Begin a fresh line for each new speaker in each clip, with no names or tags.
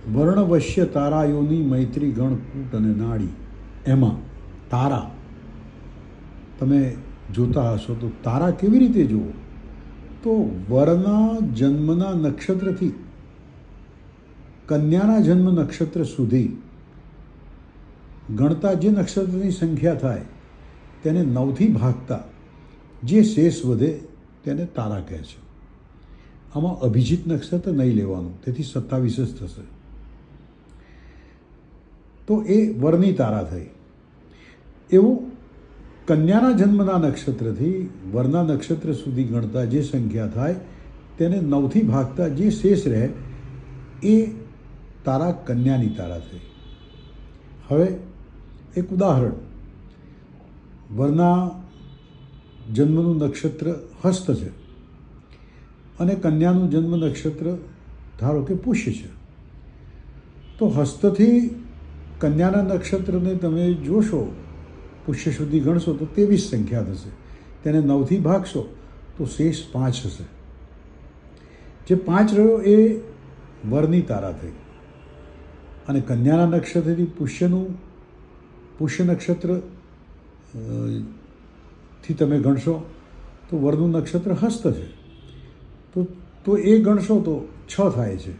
વર્ણવશ્ય તારાયોની મૈત્રી ગણ કૂટ અને નાડી. એમાં તારા તમે જોતા હશો તો તારા કેવી રીતે જુઓ? તો વરના જન્મના નક્ષત્રથી કન્યાના જન્મ નક્ષત્ર સુધી ગણતા જે નક્ષત્રની સંખ્યા થાય તેને 9થી ભાગતા જે શેષ વધે તેને તારા કહે છે. આમાં અભિજીત નક્ષત્ર નહીં લેવાનું, તેથી 27 જ થશે. તો એ વરની તારા થઈ. એવું કન્યાના જન્મના નક્ષત્રથી વરના નક્ષત્ર સુધી ગણતા જે સંખ્યા થાય તેને 9થી ભાગતા જે શેષ રહે એ તારા કન્યાની તારા થઈ. હવે એક ઉદાહરણ, વરના જન્મનું નક્ષત્ર હસ્ત છે અને કન્યાનું જન્મ નક્ષત્ર ધારો કે પુષ્ય છે. તો હસ્તથી કન્યાના નક્ષત્રને તમે જોશો, પુષ્ય સુધી ગણશો તો 23 સંખ્યા થશે. તેને 9થી ભાગશો તો શેષ 5 હશે. જે 5 રહ્યો એ વરની તારા થઈ. અને કન્યાના નક્ષત્રથી પુષ્ય નક્ષત્ર થી તમે ગણશો તો વરનું નક્ષત્ર હસ્ત છે, તો એ ગણશો તો 6 થાય છે.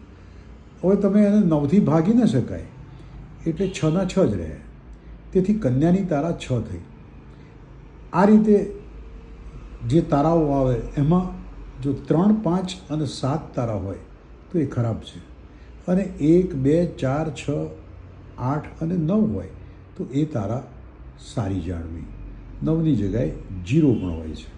હવે તમે એને 9થી ભાગી ન શકાય એટલે 6ના 6 જ રહે. તેથી કન્યાની તારા 6 થઈ. આ રીતે જે તારાઓ આવે એમાં જો 3, 5 અને 7 તારા હોય તો એ ખરાબ છે, અને 1, 2, 4, 6, 8 અને 9 હોય તો એ તારા સારી જાણવી. 9ની જગ્યાએ 0 પણ હોય છે.